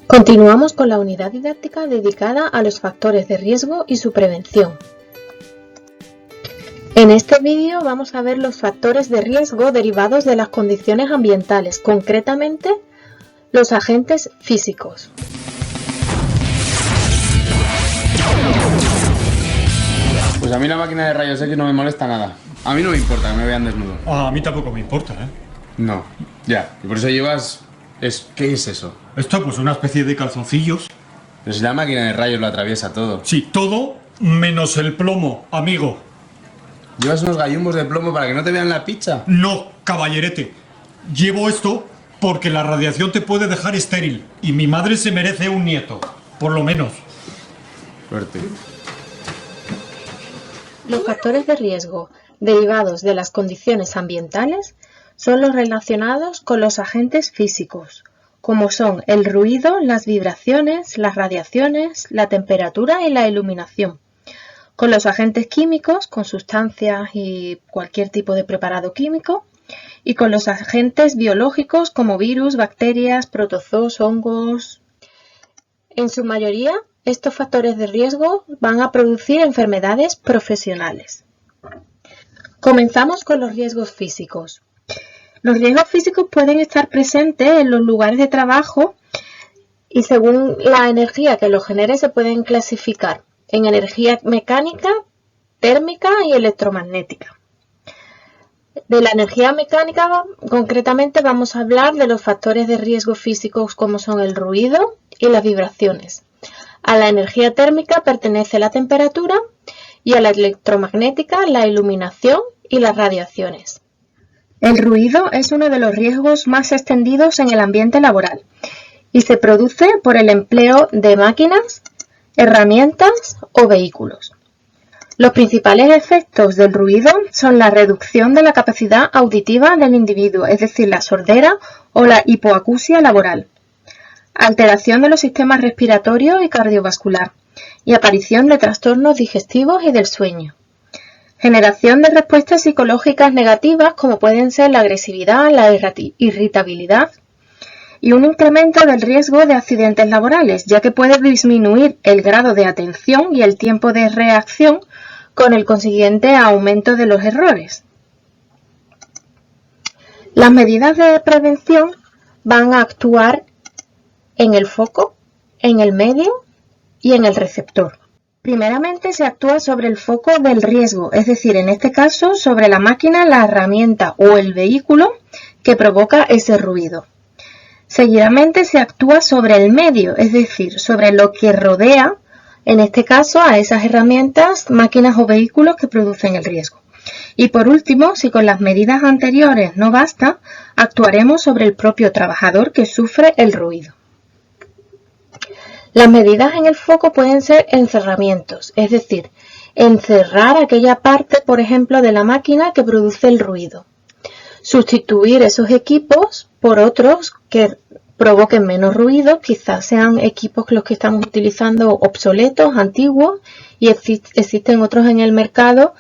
Continuamos con la unidad didáctica dedicada a los factores de riesgo y su prevención. En este vídeo vamos a ver los factores de riesgo derivados de las condiciones ambientales, concretamente los agentes físicos. Pues a mí la máquina de rayos X no me molesta nada. A mí no me importa que me vean desnudo. A mí tampoco me importa, ¿eh? No, ya. Y por eso llevas... ¿Qué es eso? Esto, pues una especie de calzoncillos. Pero si la máquina de rayos lo atraviesa todo. Sí, todo menos el plomo, amigo. ¿Llevas unos gallumbos de plomo para que no te vean la picha? No, caballerete. Llevo esto porque la radiación te puede dejar estéril. Y mi madre se merece un nieto, por lo menos. Suerte. Los factores de riesgo derivados de las condiciones ambientales son los relacionados con los agentes físicos, como son el ruido, las vibraciones, las radiaciones, la temperatura y la iluminación. Con los agentes químicos, con sustancias y cualquier tipo de preparado químico, y con los agentes biológicos como virus, bacterias, protozoos, hongos. En su mayoría, estos factores de riesgo van a producir enfermedades profesionales. Comenzamos con los riesgos físicos. Los riesgos físicos pueden estar presentes en los lugares de trabajo y según la energía que los genere se pueden clasificar en energía mecánica, térmica y electromagnética. De la energía mecánica, concretamente, vamos a hablar de los factores de riesgo físicos como son el ruido y las vibraciones. A la energía térmica pertenece la temperatura y a la electromagnética la iluminación y las radiaciones. El ruido es uno de los riesgos más extendidos en el ambiente laboral y se produce por el empleo de máquinas, herramientas o vehículos. Los principales efectos del ruido son la reducción de la capacidad auditiva del individuo, es decir, la sordera o la hipoacusia laboral, alteración de los sistemas respiratorio y cardiovascular y aparición de trastornos digestivos y del sueño. Generación de respuestas psicológicas negativas como pueden ser la agresividad, la irritabilidad y un incremento del riesgo de accidentes laborales, ya que puede disminuir el grado de atención y el tiempo de reacción con el consiguiente aumento de los errores. Las medidas de prevención van a actuar en el foco, en el medio y en el receptor. Primeramente se actúa sobre el foco del riesgo, es decir, en este caso sobre la máquina, la herramienta o el vehículo que provoca ese ruido. Seguidamente se actúa sobre el medio, es decir, sobre lo que rodea, en este caso a esas herramientas, máquinas o vehículos que producen el riesgo. Y por último, si con las medidas anteriores no basta, actuaremos sobre el propio trabajador que sufre el ruido. Las medidas en el foco pueden ser encerramientos, es decir, encerrar aquella parte, por ejemplo, de la máquina que produce el ruido. Sustituir esos equipos por otros que provoquen menos ruido, quizás sean equipos los que estamos utilizando obsoletos, antiguos, y existen otros en el mercado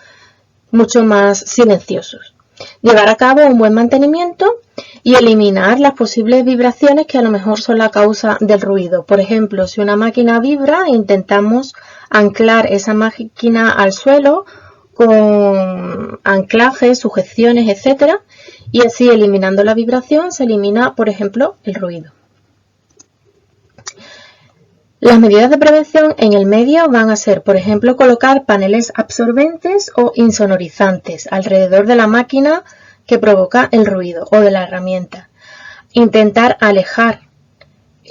mucho más silenciosos. Llevar a cabo un buen mantenimiento y eliminar las posibles vibraciones que a lo mejor son la causa del ruido. Por ejemplo, si una máquina vibra, intentamos anclar esa máquina al suelo con anclajes, sujeciones, etc. Y así, eliminando la vibración, se elimina, por ejemplo, el ruido. Las medidas de prevención en el medio van a ser, por ejemplo, colocar paneles absorbentes o insonorizantes alrededor de la máquina que provoca el ruido o de la herramienta. Intentar alejar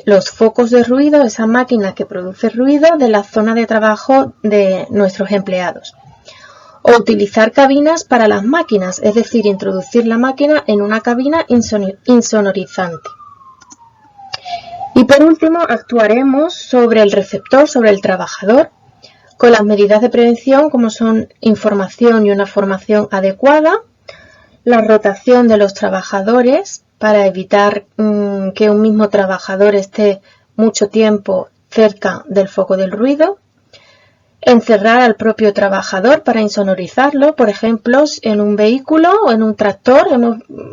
los focos de ruido, esa máquina que produce ruido, de la zona de trabajo de nuestros empleados. O utilizar cabinas para las máquinas, es decir, introducir la máquina en una cabina insonorizante. Y por último, actuaremos sobre el receptor, sobre el trabajador, con las medidas de prevención como son información y una formación adecuada, la rotación de los trabajadores para evitar que un mismo trabajador esté mucho tiempo cerca del foco del ruido, encerrar al propio trabajador para insonorizarlo, por ejemplo, en un vehículo o en un tractor.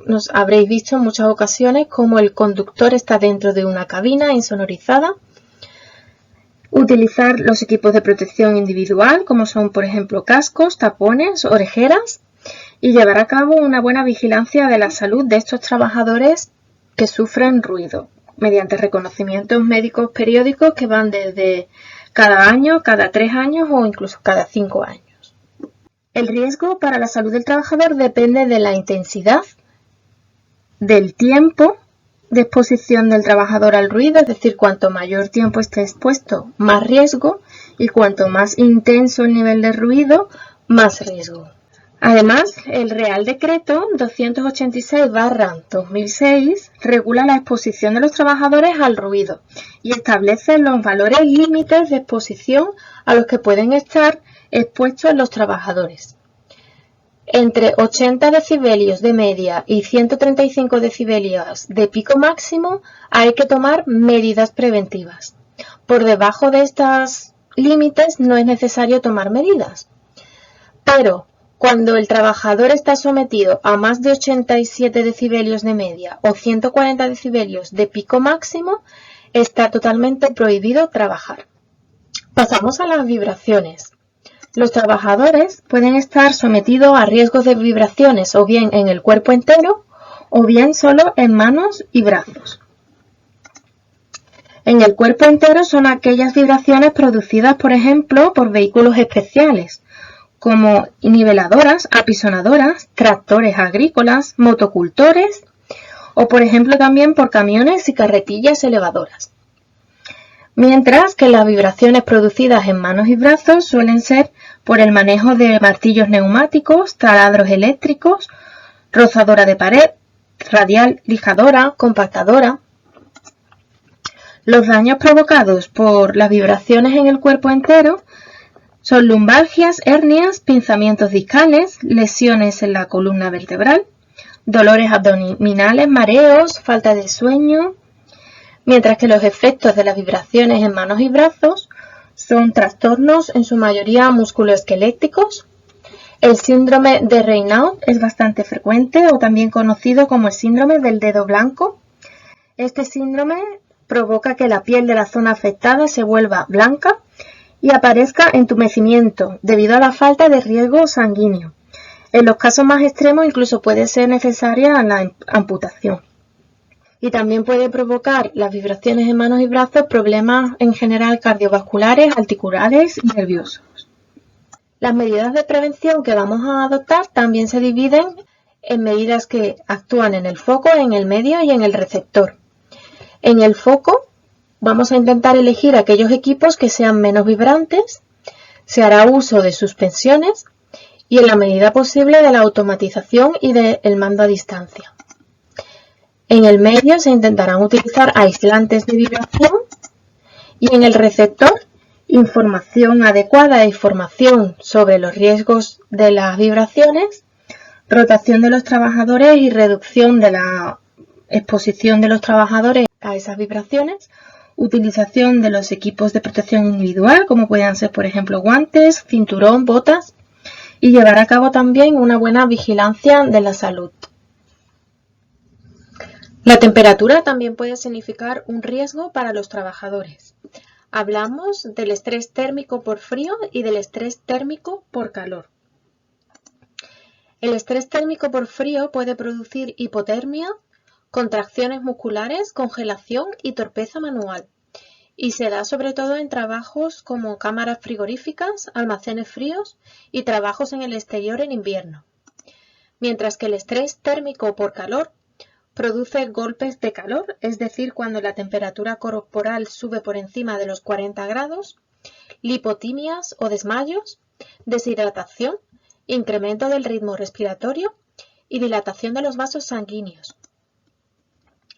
Nos habréis visto en muchas ocasiones cómo el conductor está dentro de una cabina insonorizada. Utilizar los equipos de protección individual, como son, por ejemplo, cascos, tapones, orejeras, y llevar a cabo una buena vigilancia de la salud de estos trabajadores que sufren ruido, mediante reconocimientos médicos periódicos que van desde cada año, cada 3 años o incluso cada 5 años. El riesgo para la salud del trabajador depende de la intensidad, del tiempo de exposición del trabajador al ruido, es decir, cuanto mayor tiempo esté expuesto, más riesgo, y cuanto más intenso el nivel de ruido, más riesgo. Además, el Real Decreto 286/2006 regula la exposición de los trabajadores al ruido y establece los valores límites de exposición a los que pueden estar expuestos los trabajadores. Entre 80 decibelios de media y 135 decibelios de pico máximo hay que tomar medidas preventivas. Por debajo de estos límites no es necesario tomar medidas. Pero cuando el trabajador está sometido a más de 87 decibelios de media o 140 decibelios de pico máximo, está totalmente prohibido trabajar. Pasamos a las vibraciones. Los trabajadores pueden estar sometidos a riesgos de vibraciones o bien en el cuerpo entero o bien solo en manos y brazos. En el cuerpo entero son aquellas vibraciones producidas, por ejemplo, por vehículos especiales, como niveladoras, apisonadoras, tractores agrícolas, motocultores o, por ejemplo, también por camiones y carretillas elevadoras. Mientras que las vibraciones producidas en manos y brazos suelen ser por el manejo de martillos neumáticos, taladros eléctricos, rozadora de pared, radial lijadora, compactadora. Los daños provocados por las vibraciones en el cuerpo entero son lumbalgias, hernias, pinzamientos discales, lesiones en la columna vertebral, dolores abdominales, mareos, falta de sueño, mientras que los efectos de las vibraciones en manos y brazos son trastornos en su mayoría musculoesqueléticos. El síndrome de Raynaud es bastante frecuente o también conocido como el síndrome del dedo blanco. Este síndrome provoca que la piel de la zona afectada se vuelva blanca y aparezca entumecimiento debido a la falta de riego sanguíneo. En los casos más extremos incluso puede ser necesaria la amputación. Y también puede provocar las vibraciones en manos y brazos problemas en general cardiovasculares, articulares y nerviosos. Las medidas de prevención que vamos a adoptar también se dividen en medidas que actúan en el foco, en el medio y en el receptor. En el foco vamos a intentar elegir aquellos equipos que sean menos vibrantes, se hará uso de suspensiones y en la medida posible de la automatización y del mando a distancia. En el medio se intentarán utilizar aislantes de vibración y en el receptor información adecuada e información sobre los riesgos de las vibraciones, rotación de los trabajadores y reducción de la exposición de los trabajadores a esas vibraciones, utilización de los equipos de protección individual, como puedan ser, por ejemplo, guantes, cinturón, botas, y llevar a cabo también una buena vigilancia de la salud. La temperatura también puede significar un riesgo para los trabajadores. Hablamos del estrés térmico por frío y del estrés térmico por calor. El estrés térmico por frío puede producir hipotermia, contracciones musculares, congelación y torpeza manual, y se da sobre todo en trabajos como cámaras frigoríficas, almacenes fríos y trabajos en el exterior en invierno. Mientras que el estrés térmico por calor produce golpes de calor, es decir, cuando la temperatura corporal sube por encima de los 40 grados, lipotimias o desmayos, deshidratación, incremento del ritmo respiratorio y dilatación de los vasos sanguíneos.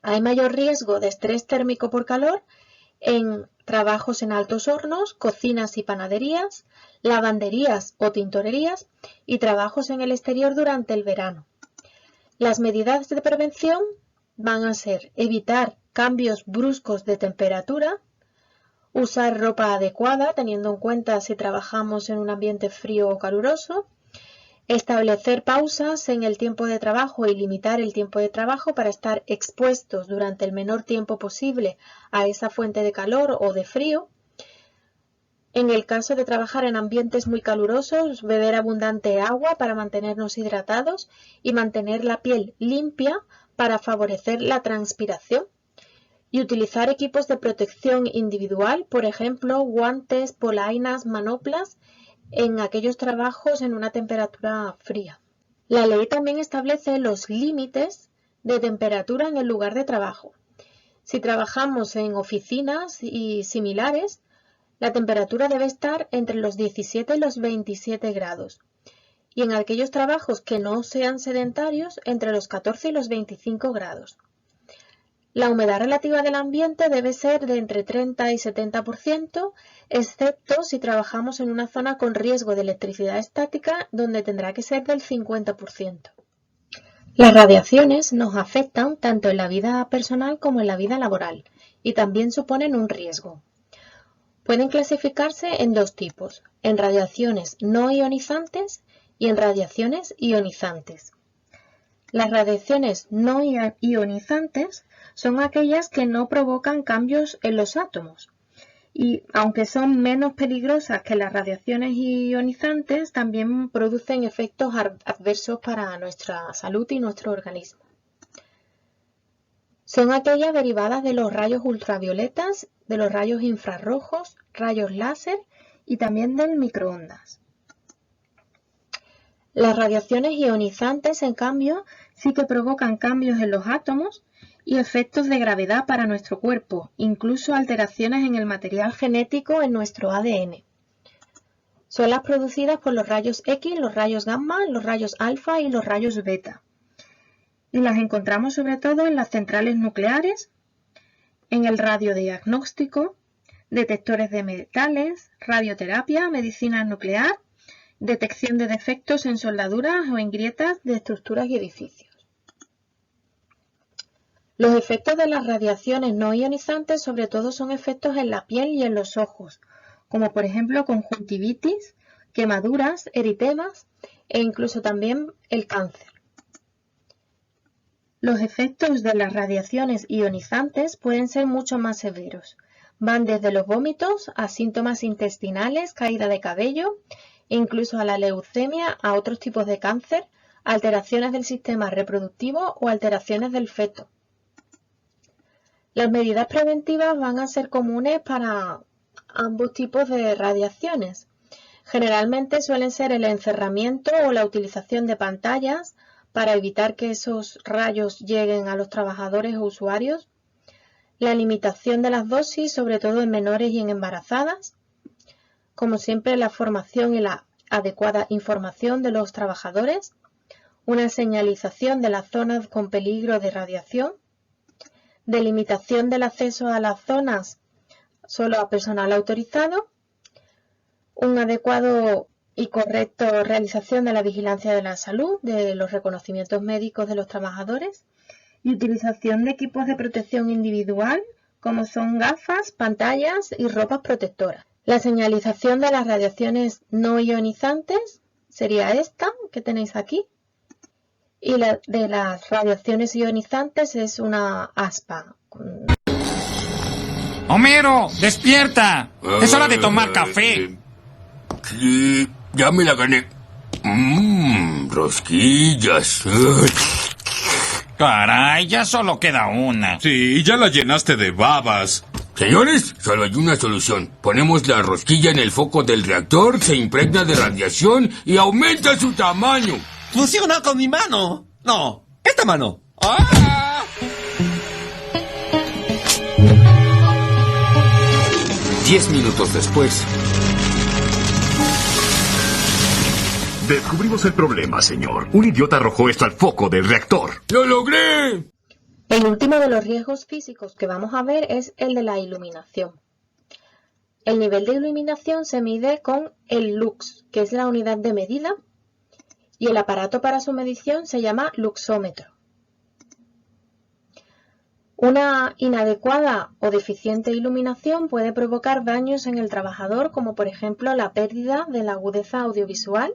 Hay mayor riesgo de estrés térmico por calor en trabajos en altos hornos, cocinas y panaderías, lavanderías o tintorerías y trabajos en el exterior durante el verano. Las medidas de prevención van a ser evitar cambios bruscos de temperatura, Usar ropa adecuada, teniendo en cuenta si trabajamos en un ambiente frío o caluroso. Establecer pausas en el tiempo de trabajo y limitar el tiempo de trabajo para estar expuestos durante el menor tiempo posible a esa fuente de calor o de frío. En el caso de trabajar en ambientes muy calurosos, beber abundante agua para mantenernos hidratados y mantener la piel limpia para favorecer la transpiración. Y utilizar equipos de protección individual, por ejemplo, guantes, polainas, manoplas, en aquellos trabajos en una temperatura fría. La ley también establece los límites de temperatura en el lugar de trabajo. Si trabajamos en oficinas y similares, la temperatura debe estar entre los 17 y los 27 grados. Y en aquellos trabajos que no sean sedentarios, entre los 14 y los 25 grados. La humedad relativa del ambiente debe ser de entre 30 y 70%, excepto si trabajamos en una zona con riesgo de electricidad estática, donde tendrá que ser del 50%. Las radiaciones nos afectan tanto en la vida personal como en la vida laboral y también suponen un riesgo. Pueden clasificarse en dos tipos, en radiaciones no ionizantes y en radiaciones ionizantes. Las radiaciones no ionizantes son aquellas que no provocan cambios en los átomos y, aunque son menos peligrosas que las radiaciones ionizantes, también producen efectos adversos para nuestra salud y nuestro organismo. Son aquellas derivadas de los rayos ultravioletas, de los rayos infrarrojos, rayos láser y también del microondas. Las radiaciones ionizantes, en cambio, sí que provocan cambios en los átomos y efectos de gravedad para nuestro cuerpo, incluso alteraciones en el material genético en nuestro ADN. Son las producidas por los rayos X, los rayos gamma, los rayos alfa y los rayos beta. Y las encontramos sobre todo en las centrales nucleares, en el radiodiagnóstico, detectores de metales, radioterapia, medicina nuclear, detección de defectos en soldaduras o en grietas de estructuras y edificios. Los efectos de las radiaciones no ionizantes sobre todo son efectos en la piel y en los ojos, como por ejemplo conjuntivitis, quemaduras, eritemas e incluso también el cáncer. Los efectos de las radiaciones ionizantes pueden ser mucho más severos. Van desde los vómitos a síntomas intestinales, caída de cabello, e incluso a la leucemia, a otros tipos de cáncer, alteraciones del sistema reproductivo o alteraciones del feto. Las medidas preventivas van a ser comunes para ambos tipos de radiaciones. Generalmente suelen ser el encerramiento o la utilización de pantallas para evitar que esos rayos lleguen a los trabajadores o usuarios, la limitación de las dosis, sobre todo en menores y en embarazadas, como siempre la formación y la adecuada información de los trabajadores, una señalización de las zonas con peligro de radiación, delimitación del acceso a las zonas solo a personal autorizado, un adecuado y correcta realización de la vigilancia de la salud, de los reconocimientos médicos de los trabajadores y utilización de equipos de protección individual como son gafas, pantallas y ropas protectoras. La señalización de las radiaciones no ionizantes sería esta que tenéis aquí y la de las radiaciones ionizantes es una aspa. ¡Homero, despierta! ¡Es hora de tomar café! Sí, ya me la gané. Rosquillas. Caray, ya solo queda una. Sí, ya la llenaste de babas. Señores, solo hay una solución. Ponemos la rosquilla en el foco del reactor, se impregna de radiación y aumenta su tamaño. ¡Funciona con mi mano! No, esta mano. ¡Ah! Diez minutos después. Descubrimos el problema, señor. Un idiota arrojó esto al foco del reactor. ¡Lo logré! El último de los riesgos físicos que vamos a ver es el de la iluminación. El nivel de iluminación se mide con el lux, que es la unidad de medida, y el aparato para su medición se llama luxómetro. Una inadecuada o deficiente iluminación puede provocar daños en el trabajador, como por ejemplo la pérdida de la agudeza audiovisual,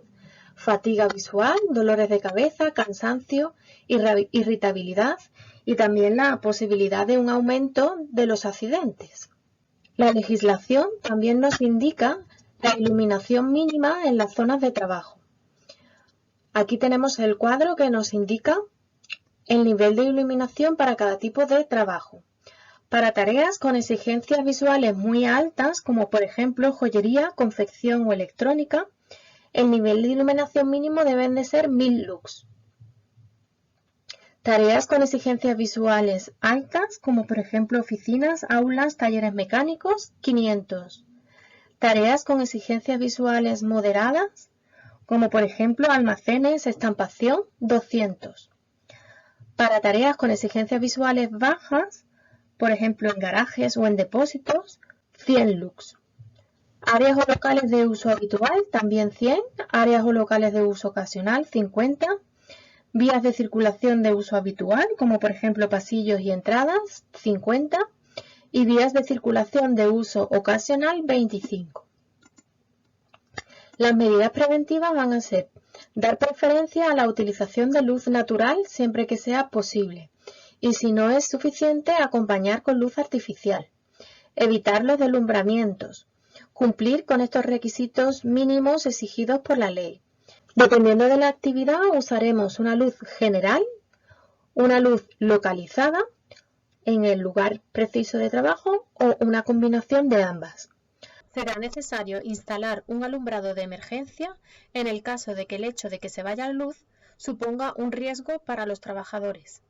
fatiga visual, dolores de cabeza, cansancio, irritabilidad y también la posibilidad de un aumento de los accidentes. La legislación también nos indica la iluminación mínima en las zonas de trabajo. Aquí tenemos el cuadro que nos indica el nivel de iluminación para cada tipo de trabajo. Para tareas con exigencias visuales muy altas, como por ejemplo joyería, confección o electrónica, el nivel de iluminación mínimo deben de ser 1000 lux. Tareas con exigencias visuales altas, como por ejemplo oficinas, aulas, talleres mecánicos, 500. Tareas con exigencias visuales moderadas, como por ejemplo almacenes, estampación, 200. Para tareas con exigencias visuales bajas, por ejemplo en garajes o en depósitos, 100 lux. Áreas o locales de uso habitual, también 100. Áreas o locales de uso ocasional, 50. Vías de circulación de uso habitual, como por ejemplo pasillos y entradas, 50. Y vías de circulación de uso ocasional, 25. Las medidas preventivas van a ser dar preferencia a la utilización de luz natural siempre que sea posible y si no es suficiente acompañar con luz artificial. Evitar los deslumbramientos. Cumplir con estos requisitos mínimos exigidos por la ley. Dependiendo de la actividad usaremos una luz general, una luz localizada en el lugar preciso de trabajo o una combinación de ambas. Será necesario instalar un alumbrado de emergencia en el caso de que el hecho de que se vaya la luz suponga un riesgo para los trabajadores.